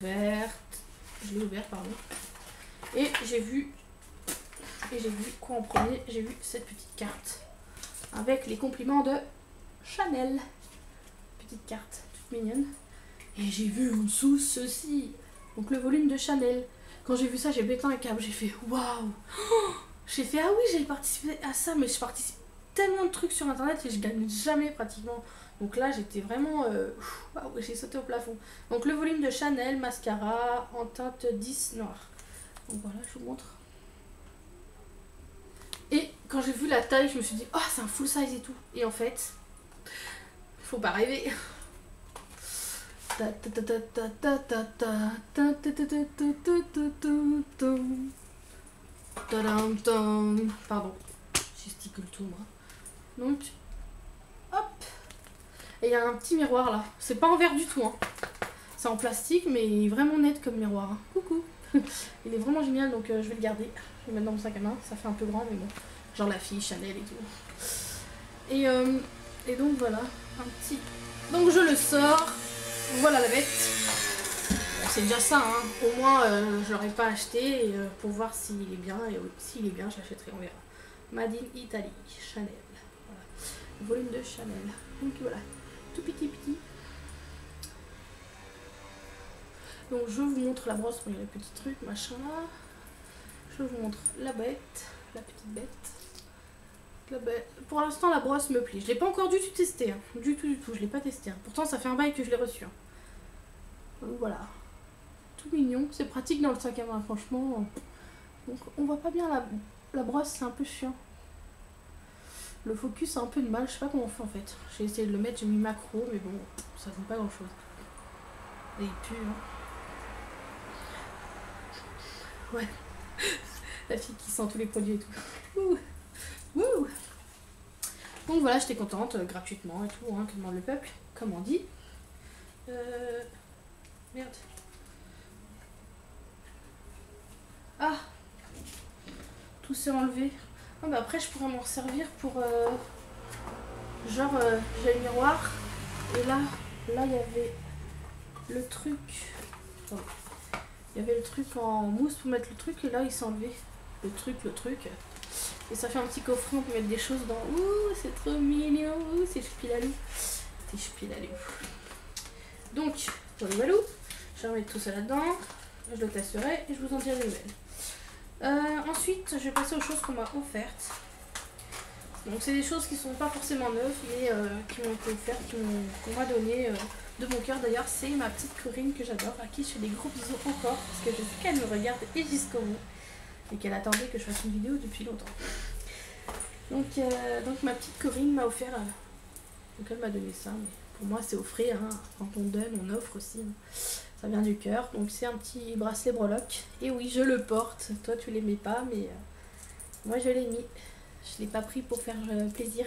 Ouverte. Je l'ai ouverte, pardon. Et j'ai vu quoi en premier? J'ai vu cette petite carte avec les compliments de Chanel. Petite carte toute mignonne. Et j'ai vu en dessous ceci. Donc le volume de Chanel. Quand j'ai vu ça, j'ai pété un câble. J'ai fait waouh. J'ai fait ah oui, j'ai participé à ça, mais je participe tellement de trucs sur internet et je gagne jamais pratiquement. Donc là, j'étais vraiment waouh, j'ai sauté au plafond. Donc le volume de Chanel mascara en teinte 10 noir. Donc voilà, je vous montre. Et quand j'ai vu la taille, je me suis dit oh, c'est un full size et tout. Et en fait, faut pas rêver. Pardon, j'esticule tout moi. Donc, hop. Et il y a un petit miroir là. C'est pas en verre du tout, hein. C'est en plastique, mais il est vraiment net comme miroir. Hein. Coucou. Il est vraiment génial, donc je vais le garder. Je vais le mettre dans mon sac à main. Ça fait un peu grand, mais bon. Genre la fille, Chanel et tout. Et donc voilà, un petit. Donc je le sors. Voilà la bête. Bon, c'est déjà ça, hein. Au moins je l'aurais pas acheté pour voir s'il est bien. Et s'il est bien, je l'achèterai, on verra. Made in Italy, Chanel. Voilà. Volume de Chanel. Donc voilà, tout petit. Donc je vous montre la brosse, il y a les petits trucs, machin là. Je vous montre la bête, la petite bête. Pour l'instant la brosse me plaît. Je l'ai pas encore du tout testé, hein. Du tout, je l'ai pas testé. Hein. Pourtant ça fait un bail que je l'ai reçu. Hein. Donc voilà. Tout mignon, c'est pratique dans le sac à main, franchement. Donc on voit pas bien la brosse, c'est un peu chiant. Le focus a un peu de mal, je sais pas comment on fait en fait. J'ai essayé de le mettre, j'ai mis macro, mais bon, ça fait pas grand chose. Et il pue, hein. Ouais. La fille qui sent tous les produits et tout. Ouh. Donc voilà, j'étais contente, gratuitement et tout, hein, que demande le peuple, comme on dit. Merde. Ah, tout s'est enlevé. Ah, bah après, je pourrais m'en servir pour... genre, j'ai le miroir. Et là, il y avait le truc... Oh. Il y avait le truc en mousse pour mettre le truc. Et là, il s'est enlevé. Le truc. Et ça fait un petit coffret, on peut mettre des choses dans. Ouh, c'est trop mignon. Ouh, c'est chpilalou. Donc, voilà. Je vais remettre tout ça là-dedans. Je le testerai et je vous en dirai des nouvelles. Ensuite, je vais passer aux choses qu'on m'a offertes. Donc, c'est des choses qui sont pas forcément neuves, mais qui m'ont été offertes, qu'on m'a donné de mon cœur. D'ailleurs, c'est ma petite Corinne que j'adore, à qui je fais des gros bisous encore, parce que je sais qu'elle me regarde et jusqu'au bout. Et qu'elle attendait que je fasse une vidéo depuis longtemps. Donc ma petite Corinne m'a offert. Donc elle m'a donné ça, mais pour moi c'est offrir, hein. Quand on donne, on offre aussi. Hein. Ça vient du cœur. Donc c'est un petit bracelet breloque. Et oui, je le porte. Toi tu l'aimais pas, mais moi je l'ai mis. Je l'ai pas pris pour faire plaisir.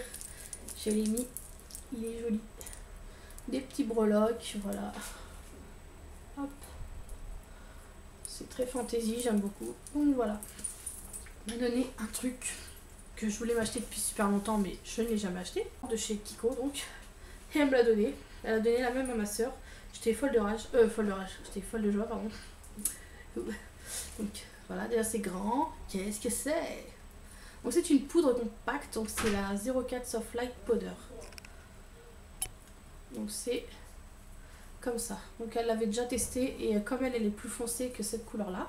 Je l'ai mis. Il est joli. Des petits breloques, voilà. Hop. C'est très fantaisie, j'aime beaucoup. Donc voilà. Elle m'a donné un truc que je voulais m'acheter depuis super longtemps, mais je ne l'ai jamais acheté. De chez Kiko, donc. Et elle me l'a donné. Elle a donné la même à ma soeur. J'étais folle de rage. J'étais folle de joie, pardon. Donc voilà, déjà c'est grand. Qu'est-ce que c'est? Donc c'est une poudre compacte. Donc c'est la 04 Soft Light Powder. Donc c'est comme ça. Donc elle l'avait déjà testé et comme elle est plus foncée que cette couleur là,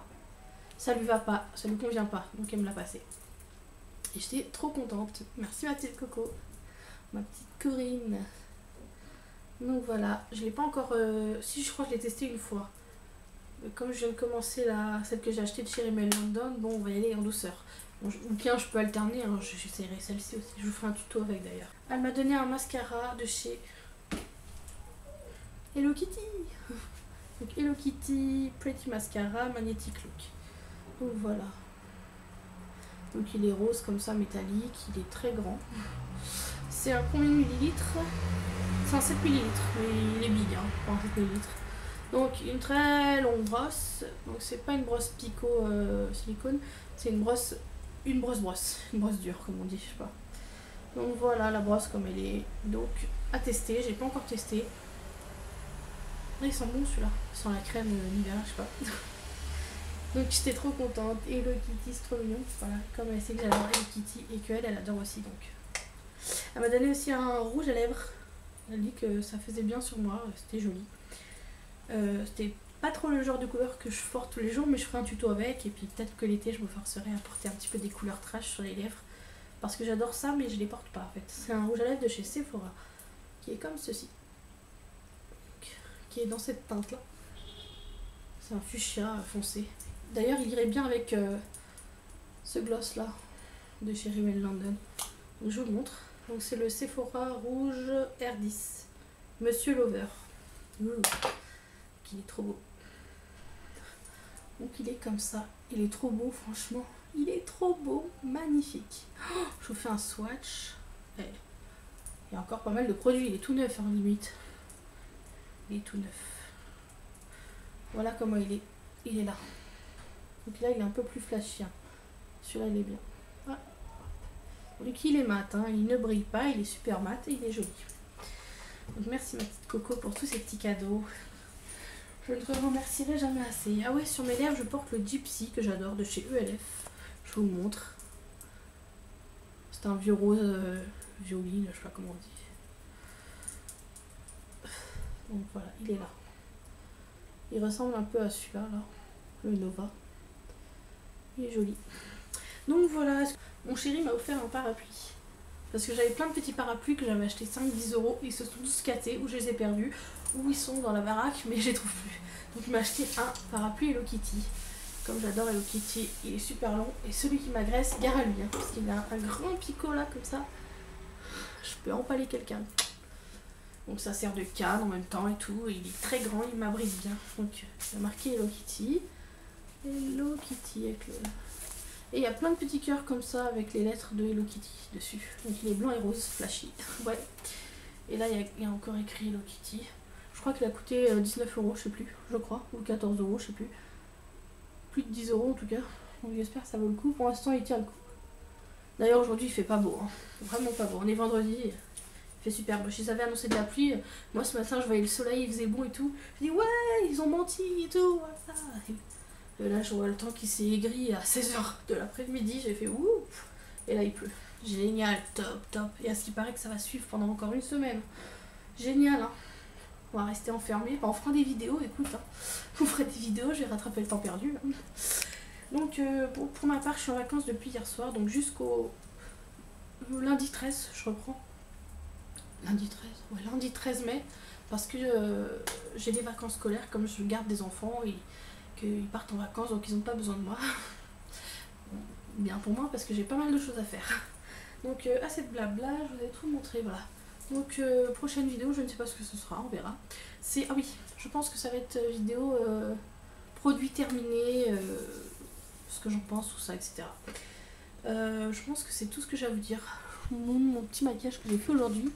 ça lui va pas, ça lui convient pas, donc elle me l'a passé. Et j'étais trop contente. Merci ma petite Coco, ma petite Corinne. Donc voilà, je l'ai pas encore, si je crois que je l'ai testé une fois. Comme je viens de commencer celle que j'ai achetée de chez Rimmel London, bon on va y aller en douceur. Bon, ou bien je peux alterner, alors j'essaierai celle-ci aussi, je vous ferai un tuto avec d'ailleurs. Elle m'a donné un mascara de chez Hello Kitty. Donc Hello Kitty Pretty Mascara Magnetic Look. Donc voilà. Donc il est rose comme ça, métallique, il est très grand. C'est un combien de millilitres? C'est un 7 millilitres, mais il est big, hein, pour un 7 millilitres. Donc une très longue brosse. Donc c'est pas une brosse Pico silicone, c'est une brosse dure comme on dit, je sais pas. Donc voilà la brosse comme elle est. Donc à tester, j'ai pas encore testé. Ah, il sent bon celui-là. Il sent la crème Nivea, je sais pas. Donc j'étais trop contente. Et Hello Kitty, c'est trop mignon. Voilà, comme elle sait que j'adore Hello Kitty et qu'elle, elle adore aussi. Donc elle m'a donné aussi un rouge à lèvres. Elle dit que ça faisait bien sur moi, c'était joli. C'était pas trop le genre de couleur que je porte tous les jours, mais je ferai un tuto avec. Et puis peut-être que l'été, je me forcerai à porter un petit peu des couleurs trash sur les lèvres. Parce que j'adore ça, mais je les porte pas en fait. C'est un rouge à lèvres de chez Sephora, qui est comme ceci. Qui est dans cette teinte là. C'est un fuchsia foncé. D'ailleurs, il irait bien avec ce gloss là de chez Rimmel London. Donc je vous le montre. Donc c'est le Sephora rouge R10 Monsieur Lover. Il est trop beau. Donc il est comme ça. Il est trop beau, franchement. Il est trop beau, magnifique. Oh, je vous fais un swatch. Il y a encore pas mal de produits. Il est tout neuf en limite. Il est tout neuf. Voilà comment il est. Il est là. Donc là, il est un peu plus flashy. Celui-là, il est bien. Ah. Donc il est mat. Hein. Il ne brille pas. Il est super mat et il est joli. Donc merci ma petite Coco pour tous ces petits cadeaux. Je ne te remercierai jamais assez. Ah ouais, sur mes lèvres, je porte le Gypsy que j'adore de chez ELF. Je vous montre. C'est un vieux rose violine, je sais pas comment on dit. Donc voilà, il est là. Il ressemble un peu à celui-là, là, le Nova. Il est joli. Donc voilà, mon chéri m'a offert un parapluie. Parce que j'avais plein de petits parapluies que j'avais acheté 5-10 €. Ils se sont tous cassés, ou je les ai perdus, ou ils sont dans la baraque, mais je les trouve plus. Donc il m'a acheté un parapluie Hello Kitty. Comme j'adore Hello Kitty, il est super long. Et celui qui m'agresse, gare à lui, hein, parce qu'il a un grand picot là, comme ça. Je peux empaler quelqu'un. Donc ça sert de canne en même temps et tout. Et il est très grand, il m'abrite bien. Donc il a marqué Hello Kitty. Hello Kitty avec le... Et il y a plein de petits cœurs comme ça avec les lettres de Hello Kitty dessus. Donc il est blanc et rose, flashy. Ouais. Et là il y a encore écrit Hello Kitty. Je crois qu'il a coûté 19 €, je sais plus, je crois. Ou 14 €, je sais plus. Plus de 10 € en tout cas. Donc j'espère que ça vaut le coup. Pour l'instant il tient le coup. D'ailleurs aujourd'hui il fait pas beau. Hein. Vraiment pas beau. On est vendredi. Il fait super beau. Je les avais annoncé de la pluie. Moi ce matin je voyais le soleil, il faisait beau et tout. Je dis ouais, ils ont menti et tout. Voilà. Et là, je vois le temps qui s'est aigri à 16 h de l'après-midi. J'ai fait ouh. Et là, il pleut. Génial, top, top. Et à ce qui paraît que ça va suivre pendant encore une semaine. Génial, hein. On va rester enfermés. Enfin, on fera des vidéos, écoute. Hein. On fera des vidéos, je vais rattraper le temps perdu. Hein. Donc, pour ma part, je suis en vacances depuis hier soir. Donc, jusqu'au lundi 13, je reprends. Lundi 13, ouais, lundi 13 mai. Parce que j'ai des vacances scolaires, comme je garde des enfants et qu'ils partent en vacances, donc ils n'ont pas besoin de moi. Bien pour moi, parce que j'ai pas mal de choses à faire. Donc assez de blabla, je vous ai tout montré, voilà. Donc prochaine vidéo, je ne sais pas ce que ce sera, on verra. C'est, ah oui, je pense que ça va être vidéo produit terminé, ce que j'en pense, tout ça, etc. Je pense que c'est tout ce que j'ai à vous dire. Mon petit maquillage que j'ai fait aujourd'hui.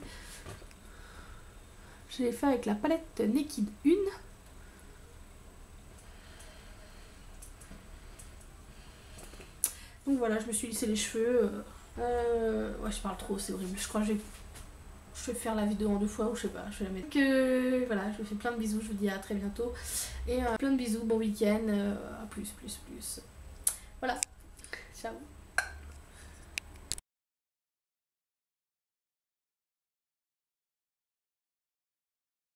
Je l'ai fait avec la palette Naked 1. Donc voilà, je me suis lissé les cheveux. Ouais, je parle trop, c'est horrible. Je crois que je vais faire la vidéo en 2 fois ou je sais pas, je vais la mettre. Donc voilà, je vous fais plein de bisous, je vous dis à très bientôt. Et plein de bisous, bon week-end, à plus. Voilà, ciao.